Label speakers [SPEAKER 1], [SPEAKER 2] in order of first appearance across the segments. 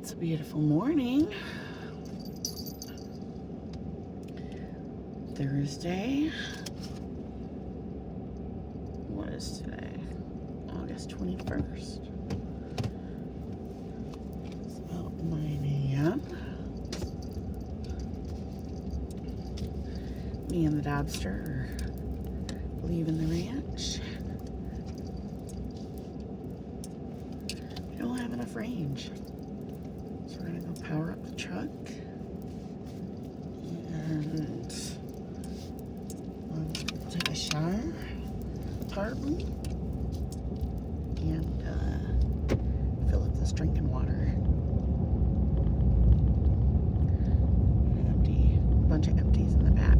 [SPEAKER 1] It's a beautiful morning. Thursday. What is today? August 21st. It's about 9 a.m. Me and the Dobster are leaving the ranch. We don't have enough range. So we're gonna go power up the truck and take a shower, partly, and fill up this drinking water. Empty, a bunch of empties in the back.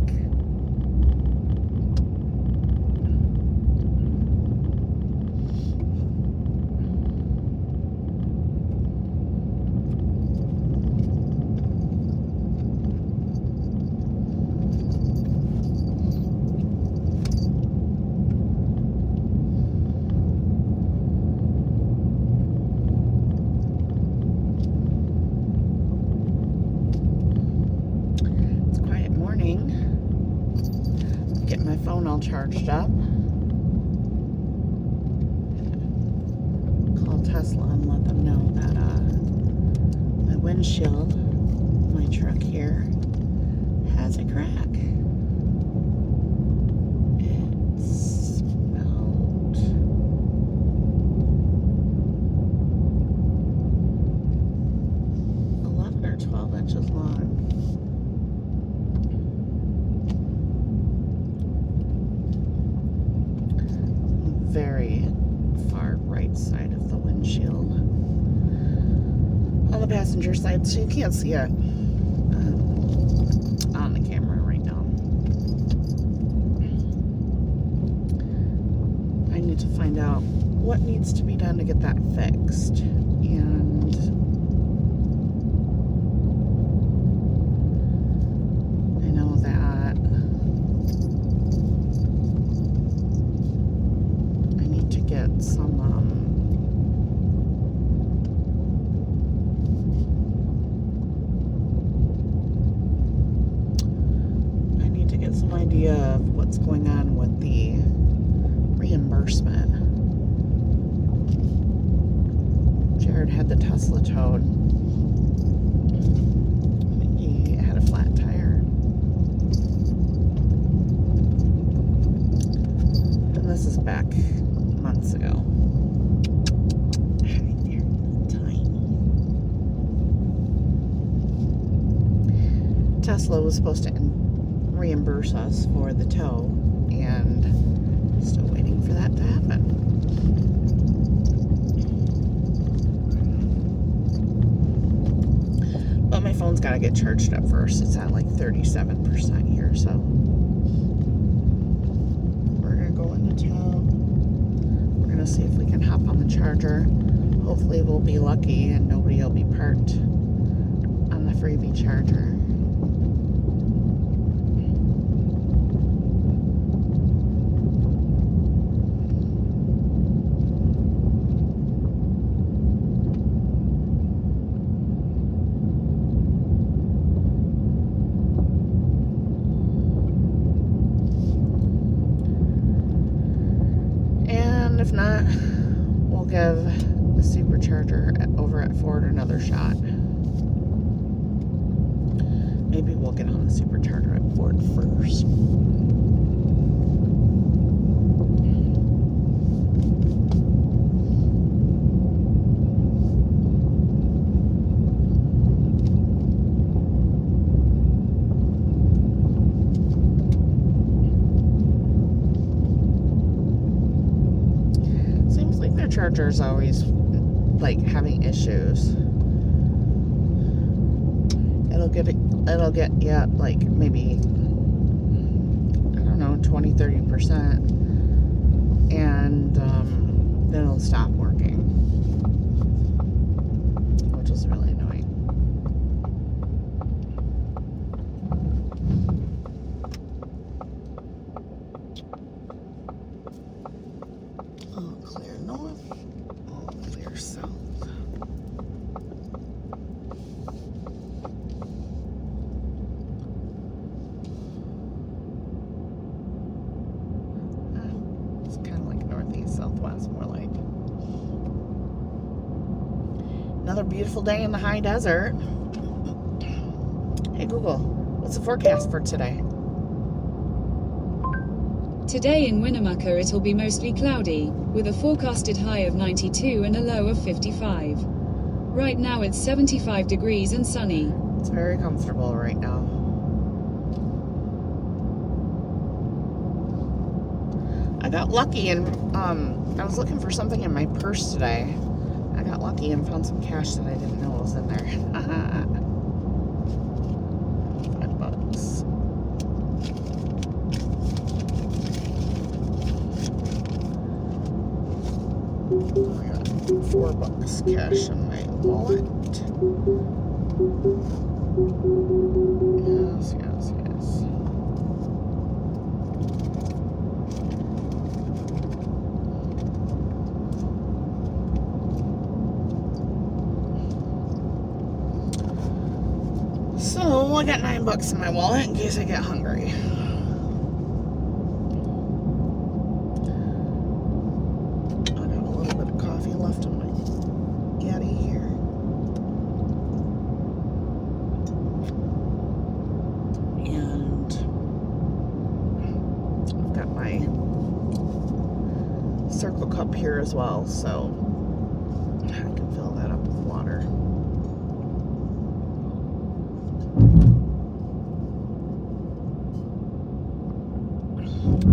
[SPEAKER 1] Get my phone all charged up. Call Tesla and let them know that my windshield, my truck here, has a crack. It's about 11 or 12 inches long. Very far right side of the windshield. On the passenger side, so you can't see it on the camera right now. I need to find out what needs to be done to get that fixed. And I know that get some I need to get some idea of what's going on with the reimbursement. Jared had the Tesla towed. He had a flat tire. And this is back months ago. They're tiny. Tesla was supposed to reimburse us for the tow, and still waiting for that to happen. But my phone's got to get charged up first. It's at like 37% here, so we're gonna go into town. See if we can hop on the charger. Hopefully we'll be lucky and nobody will be parked on the freebie charger. And if not, we'll give the supercharger over at Ford another shot. Maybe we'll get on the supercharger at Ford first. Charger is always like having issues. It'll get yeah, like maybe, I don't know, 20-30%, and then it'll stop working, which is really annoying. All clear north, all clear south. Another beautiful day in the high desert. Hey Google, what's the forecast for today?
[SPEAKER 2] Today in Winnemucca it'll be mostly cloudy, with a forecasted high of 92 and a low of 55. Right now it's 75 degrees and sunny.
[SPEAKER 1] It's very comfortable right now. I got lucky and I was looking for something in my purse today. I got lucky and found some cash that I didn't know was in there. $5. I got $4 cash in my wallet. Yes, yes, yes. So I got $9 in my wallet in case I get hungry. I got a little bit of coffee left in my Yeti here. And I've got my Circle cup here as well, so I can fill that up with water.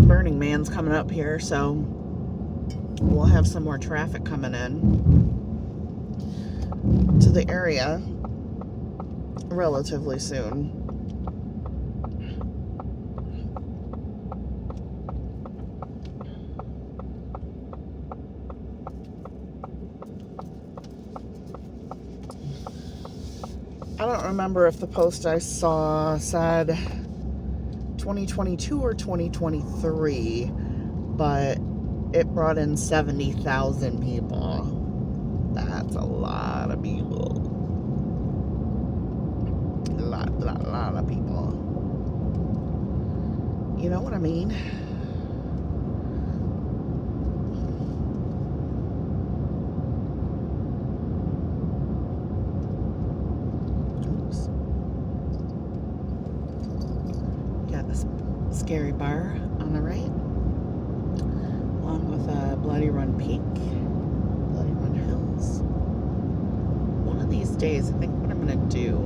[SPEAKER 1] Burning Man's coming up here, so we'll have some more traffic coming in to the area relatively soon. I don't remember if the post I saw said 2022 or 2023, but it brought in 70,000 people. That's a lot of people. A lot of people. You know what I mean? Oops. Got this scary bar on the right, along with Bloody Run Peak, Bloody Run Hills. One of these days, I think what I'm going to do,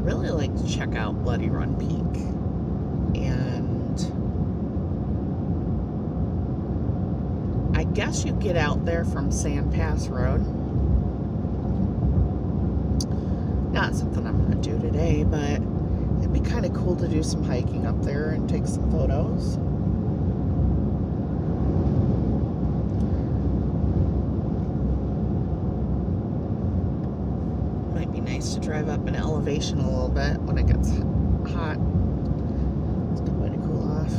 [SPEAKER 1] really like to check out Bloody Run Peak. And I guess you get out there from Sand Pass Road. Not something I'm going to do today, but it'd be kind of cool to do some hiking up there and take some photos. Might be nice to drive up in elevation a little bit when it gets hot. It's a good way to cool off.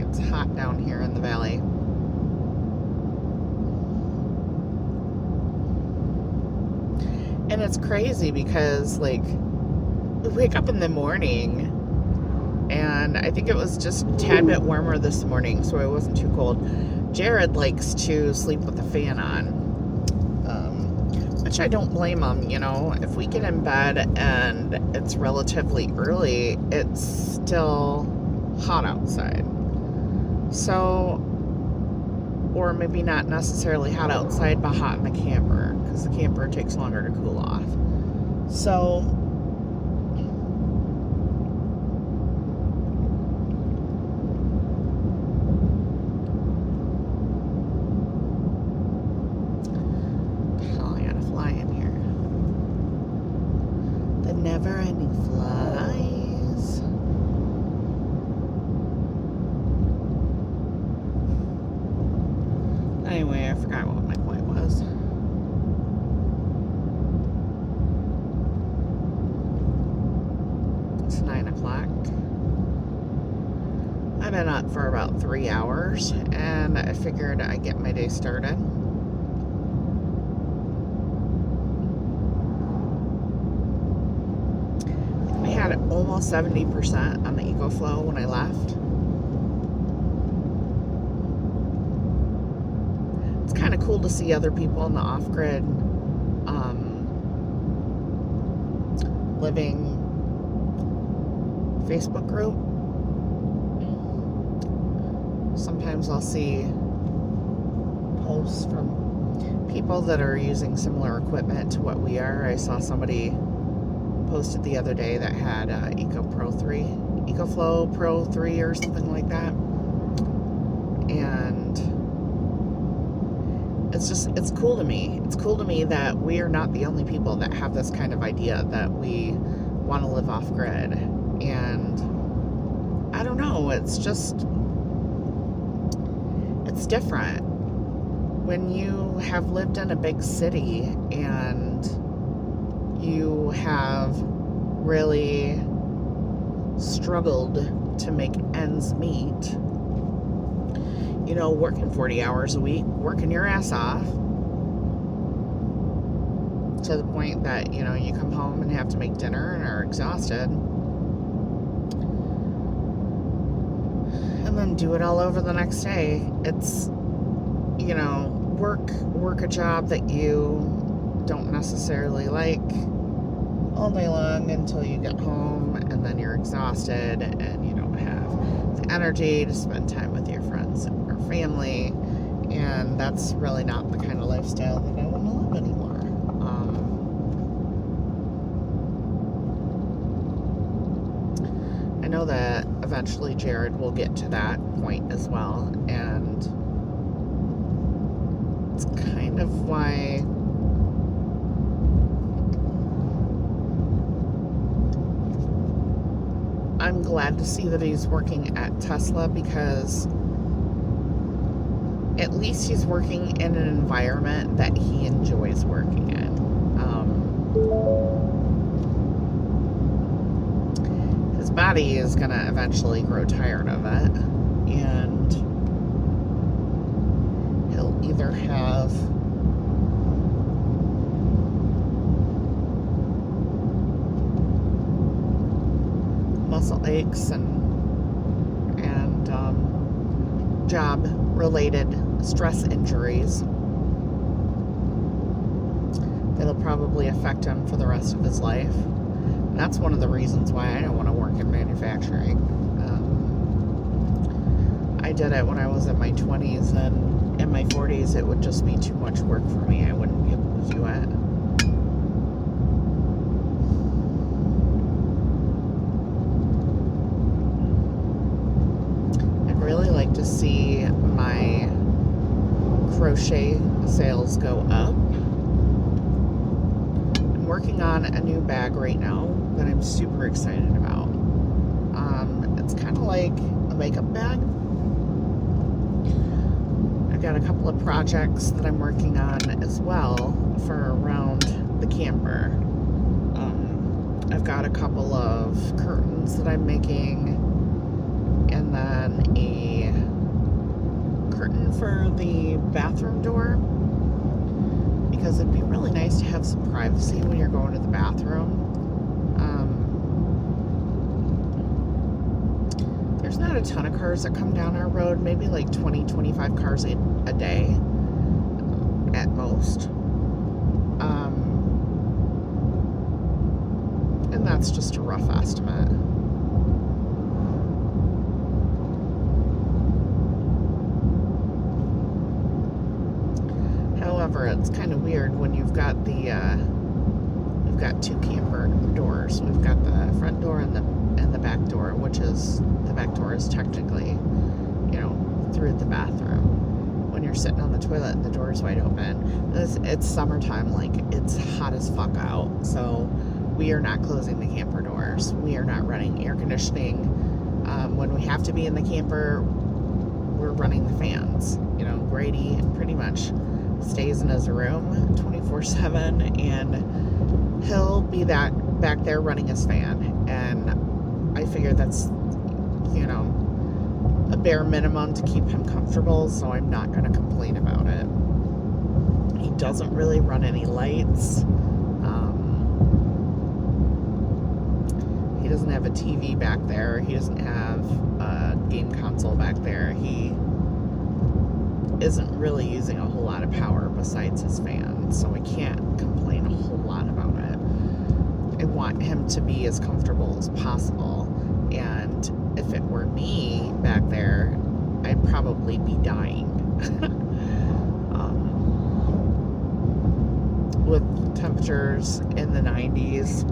[SPEAKER 1] It's hot down here in the valley. And it's crazy because, like, we wake up in the morning, and I think it was just a tad bit warmer this morning, so it wasn't too cold. Jared likes to sleep with the fan on, which I don't blame him, you know. If we get in bed and it's relatively early, it's still hot outside. So, or maybe not necessarily hot outside, but hot in the camper, because the camper takes longer to cool off. So, oh, I gotta fly in here. The never-ending flies. Anyway, I forgot what my point was. It's 9 o'clock. I've been up for about 3 hours, and I figured I'd get my day started. We had almost 70% on the EcoFlow when I left. cool to see other people in the off-grid living Facebook group. Sometimes I'll see posts from people that are using similar equipment to what we are. I saw somebody posted the other day that had EcoFlow Pro 3 or something like that. And it's cool to me. It's cool to me that we are not the only people that have this kind of idea that we want to live off grid. And I don't know, it's different when you have lived in a big city and you have really struggled to make ends meet. You know, working 40 hours a week, working your ass off to the point that, you know, you come home and have to make dinner and are exhausted. And then do it all over the next day. It's, you know, work a job that you don't necessarily like all day long until you get home, and then you're exhausted and you don't have the energy to spend time with your friends or family, and that's really not the kind of lifestyle that I want to live anymore. I know that eventually Jared will get to that point as well, and it's kind of why I'm glad to see that he's working at Tesla, because at least he's working in an environment that he enjoys working in. His body is going to eventually grow tired of it, and he'll either have muscle aches and job-related stress injuries that'll probably affect him for the rest of his life. And that's one of the reasons why I don't want to work in manufacturing. I did it when I was in my 20s, and in my 40s it would just be too much work for me. I wouldn't be able to do it. Really like to see my crochet sales go up. I'm working on a new bag right now that I'm super excited about. It's kind of like a makeup bag. I've got a couple of projects that I'm working on as well for around the camper. I've got a couple of curtains that I'm making, and then a curtain for the bathroom door, because it'd be really nice to have some privacy when you're going to the bathroom. There's not a ton of cars that come down our road, maybe like 20-25 cars a day at most, and that's just a rough estimate. However, it's kind of weird when you've got we've got two camper doors. We've got the front door and the back door, which is, the back door is technically, you know, through the bathroom. When you're sitting on the toilet and the door is wide open. It's summertime, like it's hot as fuck out, so we are not closing the camper doors. We are not running air conditioning. When we have to be in the camper, we're running the fans. You know, Grady pretty much stays in his room 24/7, and he'll be back there running his fan, and I figure that's, you know, a bare minimum to keep him comfortable, so I'm not going to complain about it. He doesn't really run any lights. He doesn't have a TV back there. He doesn't have a game console back there. isn't really using a whole lot of power besides his fan, so I can't complain a whole lot about it. I want him to be as comfortable as possible, and if it were me back there, I'd probably be dying. With temperatures in the 90s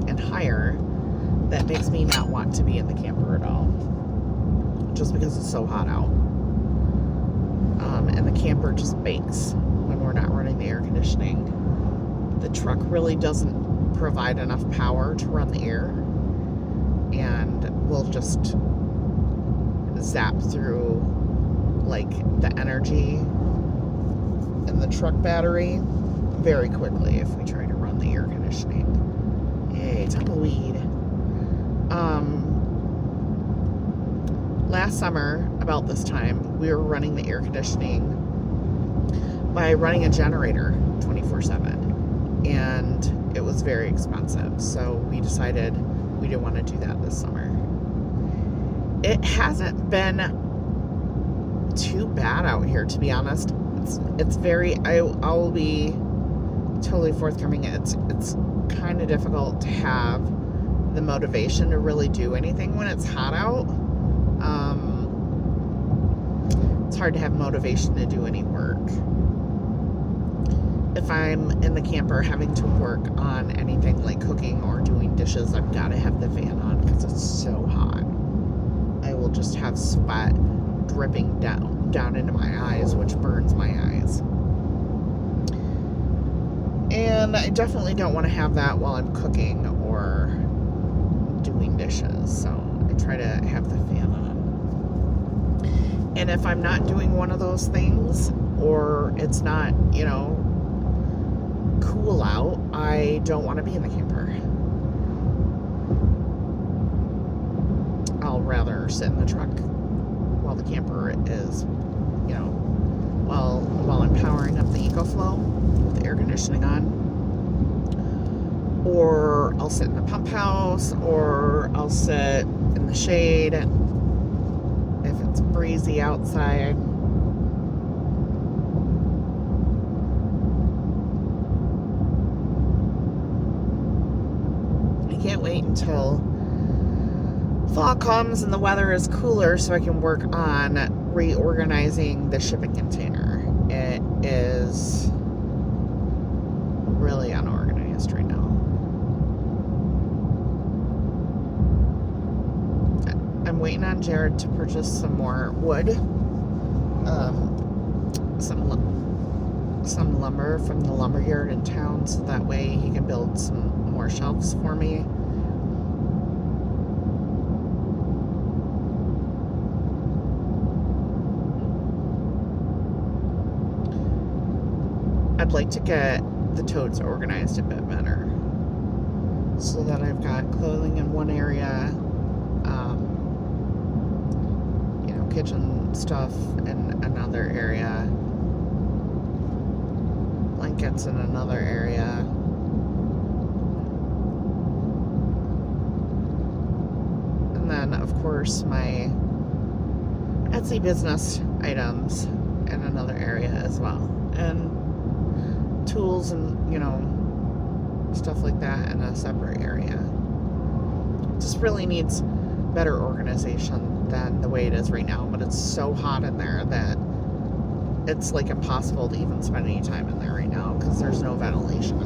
[SPEAKER 1] and higher, that makes me not want to be in the camper at all, just because it's so hot out. And the camper just bakes when we're not running the air conditioning. The truck really doesn't provide enough power to run the air, and we'll just zap through like the energy in the truck battery very quickly if we try to run the air conditioning. Yay, tumbleweed. Last summer, about this time, we were running the air conditioning by running a generator 24/7, and it was very expensive, so we decided we didn't want to do that this summer. It hasn't been too bad out here, to be honest. It's very, I will be totally forthcoming. It's kind of difficult to have the motivation to really do anything when it's hot out. It's hard to have motivation to do any work. If I'm in the camper having to work on anything like cooking or doing dishes, I've got to have the fan on because it's so hot. I will just have sweat dripping down into my eyes, which burns my eyes. And I definitely don't want to have that while I'm cooking or doing dishes, so I try to have the fan on. And if I'm not doing one of those things, or it's not, cool out, I don't want to be in the camper. I'll rather sit in the truck while the camper is, while I'm powering up the EcoFlow with the air conditioning on. Or I'll sit in the pump house, or I'll sit in the shade if it's breezy outside. I can't wait until fall comes and the weather is cooler so I can work on reorganizing the shipping container. It is really unorganized right now. I'm waiting on Jared to purchase some more wood, some lumber from the lumberyard in town, so that way he can build some more shelves for me. I'd like to get the totes organized a bit better, so that I've got clothing in one area, kitchen stuff in another area, blankets in another area, and then of course my Etsy business items in another area as well, and tools and stuff like that in a separate area. Just really needs better organization than the way it is right now, but it's so hot in there that it's like impossible to even spend any time in there right now because there's no ventilation.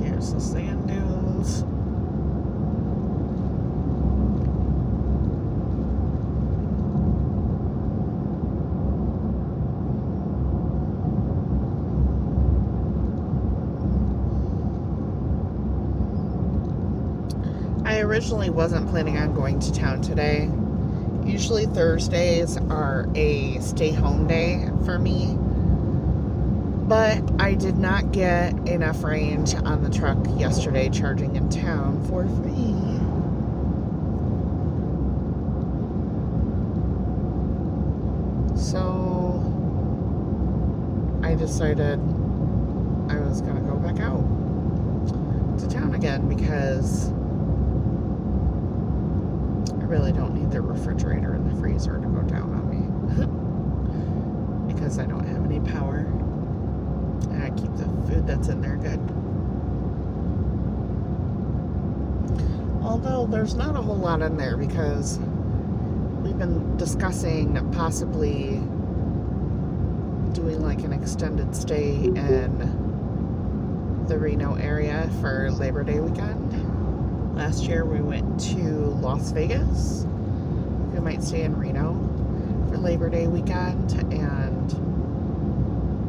[SPEAKER 1] Here's the sand dunes. I originally wasn't planning on going to town today. Usually Thursdays are a stay home day for me, but I did not get enough range on the truck yesterday charging in town for free. So I decided I was going to go back out to town again because I really don't need the refrigerator and the freezer to go down on me because I don't have any power, and I keep the food that's in there good. Although there's not a whole lot in there because we've been discussing possibly doing like an extended stay in the Reno area for Labor Day weekend. Last year we went to Las Vegas. We might stay in Reno for Labor Day weekend, and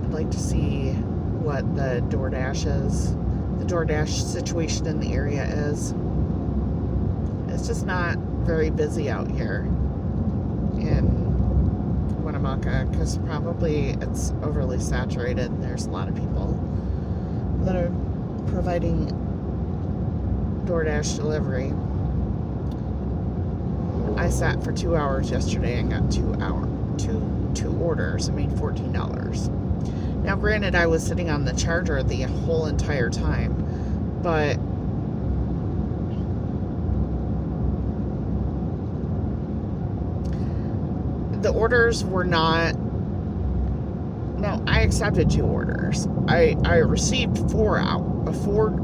[SPEAKER 1] I'd like to see what the DoorDash situation in the area is. It's just not very busy out here in Winnemucca because probably it's overly saturated. There's a lot of people that are providing DoorDash delivery. I sat for 2 hours yesterday and got two orders. I made $14. Now, granted, I was sitting on the charger the whole entire time, but the orders were not. No, I accepted 2 orders. I received 4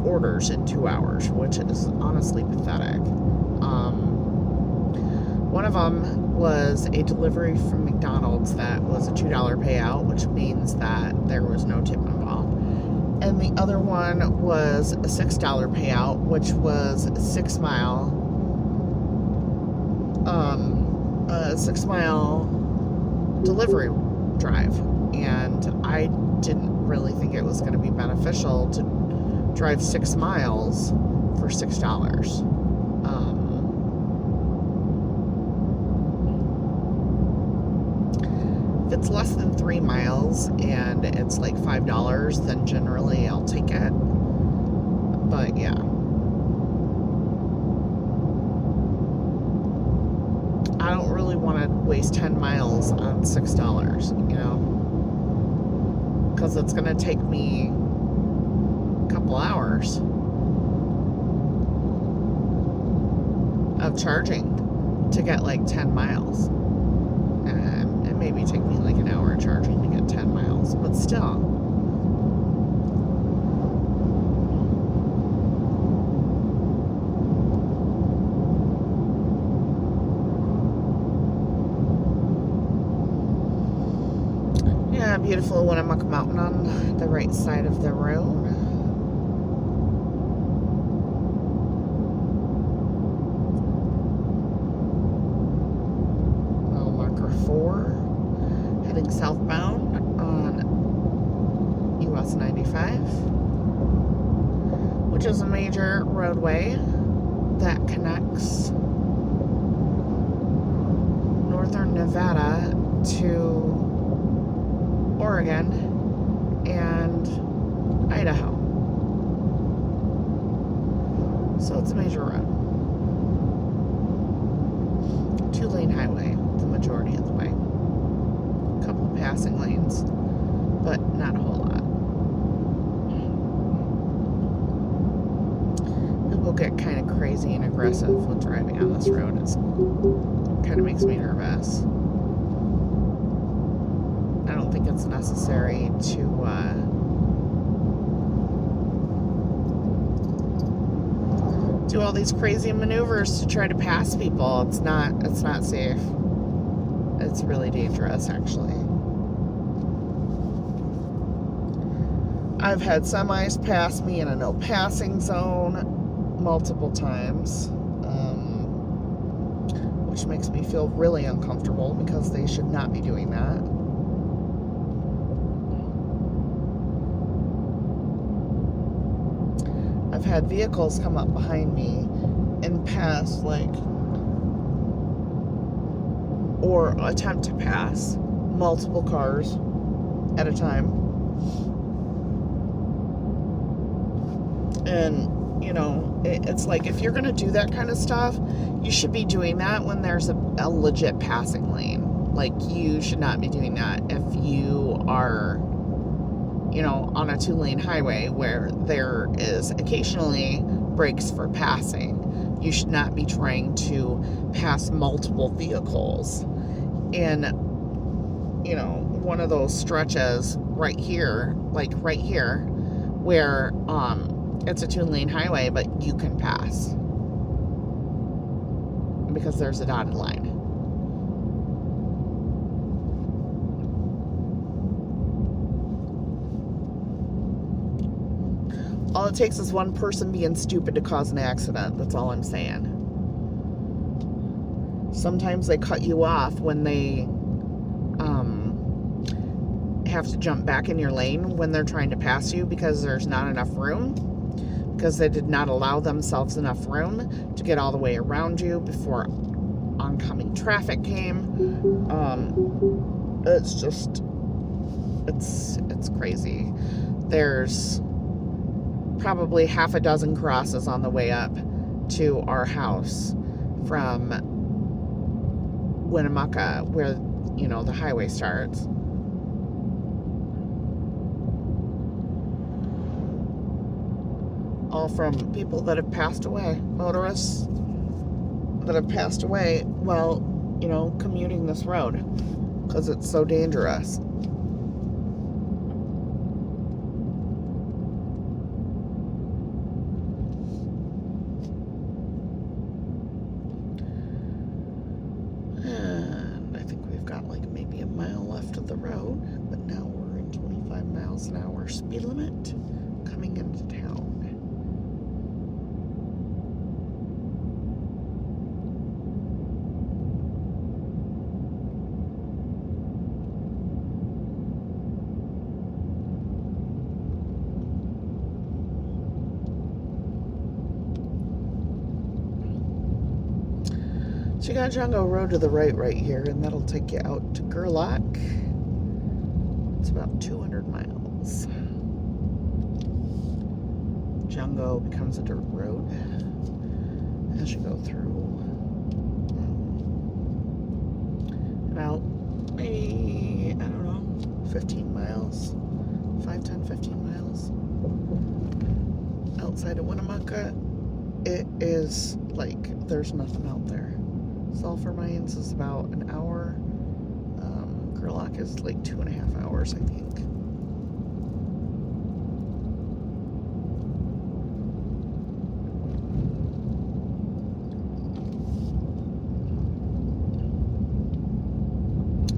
[SPEAKER 1] orders in 2 hours, which is honestly pathetic. One of them was a delivery from McDonald's that was a $2 payout, which means that there was no tip involved. And the other one was a $6 payout, which was a 6-mile delivery drive. And I didn't really think it was going to be beneficial to drive 6 miles for $6. If it's less than 3 miles and it's like $5, then generally I'll take it. But yeah. I don't really want to waste 10 miles on $6, you know? Because it's going to take me a couple hours of charging to get like 10 miles. It maybe take me like an hour of charging to get 10 miles, but still. Yeah, beautiful Winnemucca Mountain on the right side of the road. Mile marker 4, heading southbound on US 95, which is a major roadway that connects northern Nevada to Oregon and Idaho. So it's a major road. 2-lane highway the majority of the way. A couple passing lanes, but not a whole lot. People get kind of crazy and aggressive when driving on this road. It kind of makes me nervous. I don't think it's necessary to do all these crazy maneuvers to try to pass people. It's not safe. It's really dangerous, actually. I've had semis pass me in a no passing zone multiple times, which makes me feel really uncomfortable because they should not be doing that. I've had vehicles come up behind me and pass, or attempt to pass multiple cars at a time. And, it's like, if you're going to do that kind of stuff, you should be doing that when there's a legit passing lane. Like, you should not be doing that if you are on a 2-lane highway where there is occasionally breaks for passing. You should not be trying to pass multiple vehicles in, one of those stretches right here, where it's a 2-lane highway, but you can pass because there's a dotted line. All it takes is one person being stupid to cause an accident. That's all I'm saying. Sometimes they cut you off when they have to jump back in your lane when they're trying to pass you because there's not enough room, because they did not allow themselves enough room to get all the way around you before oncoming traffic came. It's just, it's crazy. There's probably half a dozen crosses on the way up to our house from Winnemucca, where the highway starts. All from people that have passed away, motorists that have passed away while commuting this road because it's so dangerous. And I think we've got like maybe a mile left of the road, but now we're in 25 miles an hour speed limit coming into town. So you got Jungo Road to the right here, and that'll take you out to Gerlach. It's about 200 miles. Jungo becomes a dirt road as you go through about maybe, 15 miles, 5, 10, 15 miles outside of Winnemucca. It is like there's nothing out there. Sulphur Mines is about an hour. Gerlach is like 2.5 hours, I think.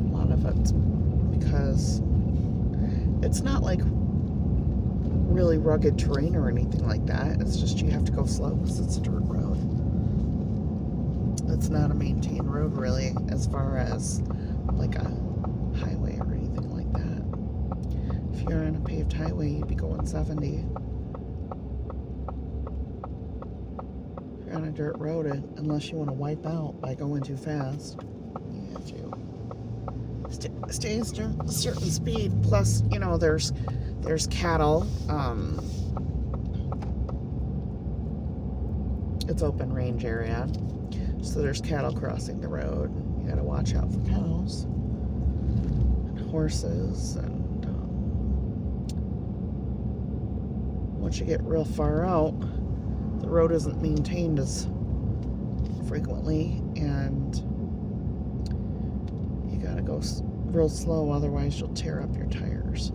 [SPEAKER 1] A lot of it's because it's not like really rugged terrain or anything like that. It's just you have to go slow because it's a dirt road. It's not a maintained road really, as far as like a highway or anything like that. If you're on a paved highway, you'd be going 70. If you're on a dirt road, unless you want to wipe out by going too fast, you have to stay a certain speed. Plus, there's cattle. It's open range area. So there's cattle crossing the road. You gotta watch out for cows and horses. And once you get real far out, the road isn't maintained as frequently, and you gotta go real slow, otherwise you'll tear up your tires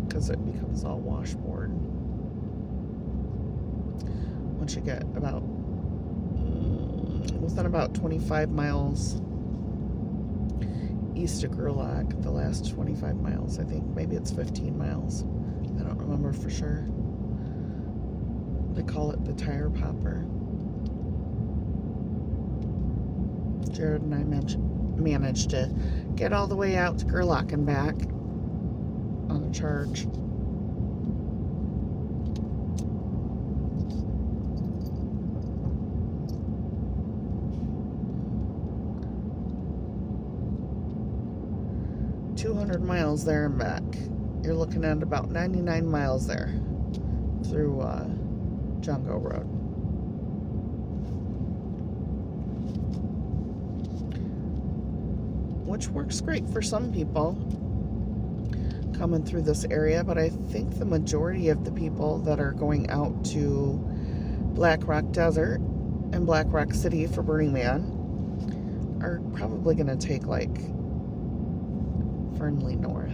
[SPEAKER 1] because it becomes all washboard. Once you get within about 25 miles east of Gerlach, the last 25 miles, I think. Maybe it's 15 miles. I don't remember for sure. They call it the tire popper. Jared and I managed to get all the way out to Gerlach and back on a charge. Miles there and back. You're looking at about 99 miles there through Jungo Road. Which works great for some people. coming through this area, but I think the majority of the people that are going out to Black Rock Desert and Black Rock City for Burning Man are probably going to take like Fernley North.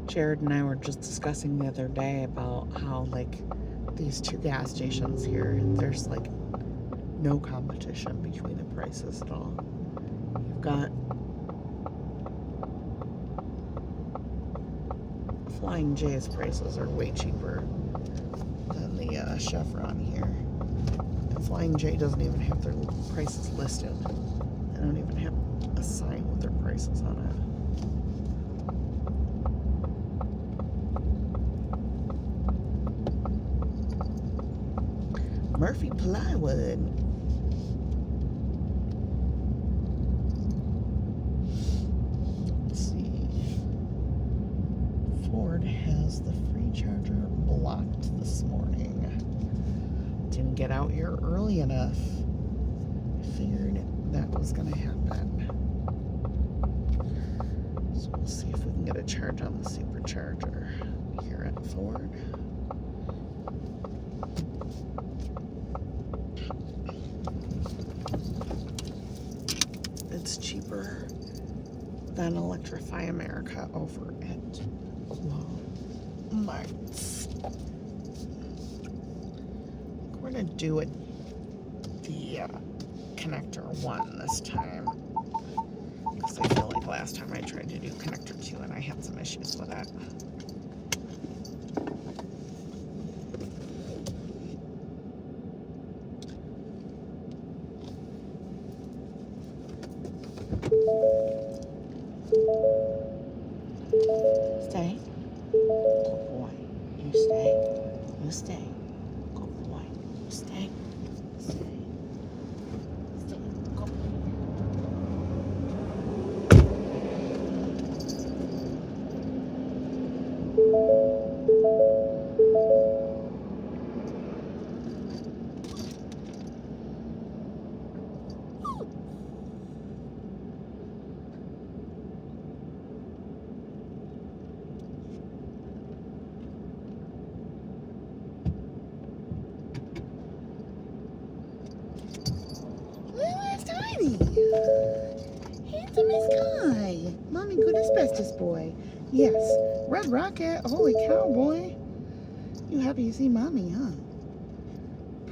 [SPEAKER 1] Jared and I were just discussing the other day about how, like, these two gas stations here, there's, like, no competition between the prices at all. You've got Flying J's prices are way cheaper than the Chevron here. And Flying J doesn't even have their prices listed. They don't even have a sign with their prices on it. Murphy Plywood. Let's see. Ford has the free charger blocked this morning. Didn't get out here early enough. I figured that was going to happen. So we'll see if we can get a charge on the supercharger here at Ford. It's cheaper than Electrify America over at Walmart's. We're going to do it the connector 1 this time, because I feel like last time I tried to do connector 2 and I had some issues with that. Stay. Good boy. You stay. You stay. Good boy. You stay. Stay. Stay. Good boy. Little tiny. Handsomest guy. Mommy good asbestos boy. Yes. Red Rocket. Holy cow, boy. You happy to see mommy, huh?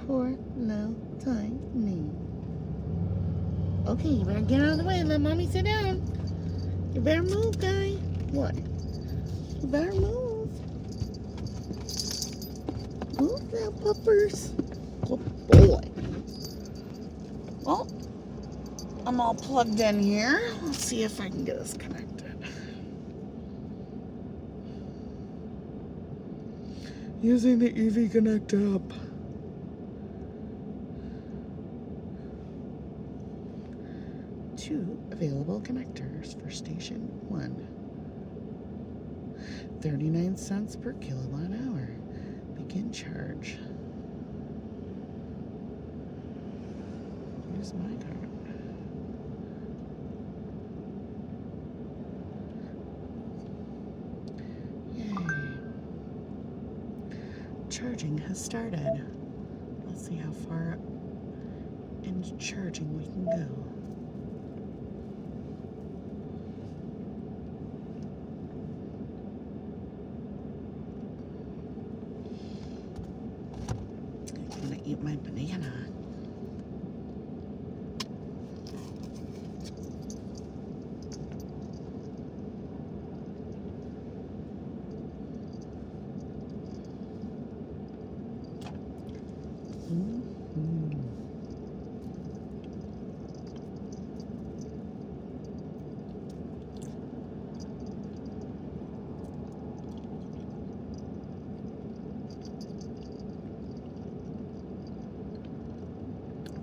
[SPEAKER 1] Poor little tiny. Okay, you better get out of the way and let mommy sit down. You better move, guy. What? You better move. Move now, puppers. Good boy. Well, I'm all plugged in here. Let's see if I can get us connected. Using the EV Connect app. Two available connectors for station 1. 39 cents per kilowatt hour. Begin charge. Use my card. Charging has started. Let's see how far into charging we can go. I'm gonna eat my banana.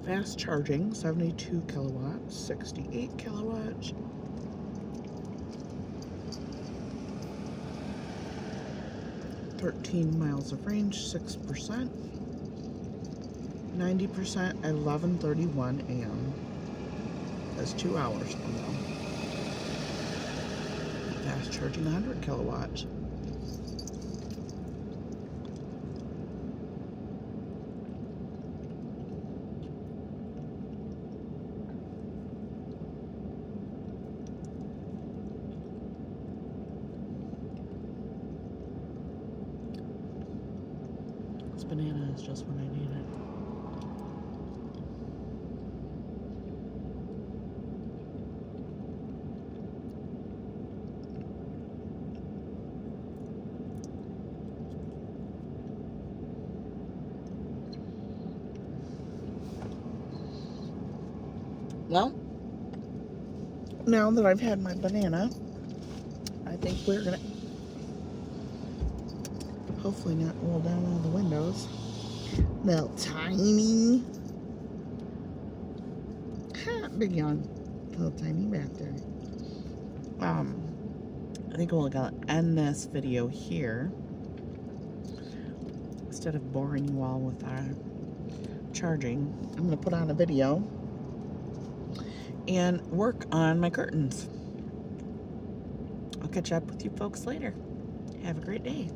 [SPEAKER 1] Fast charging, 72 kilowatts, 68 kilowatts. $13 of range, 6%. 90% at 11:31 a.m. That's 2 hours from now. Fast charging, 100 kilowatts. This banana is just when I need it. Well, now that I've had my banana, I think we're gonna hopefully not roll down all the windows. Little tiny, big yawn, little tiny raptor. I think we're gonna end this video here instead of boring you all with our charging. I'm gonna put on a video and work on my curtains. I'll catch up with you folks later. Have a great day.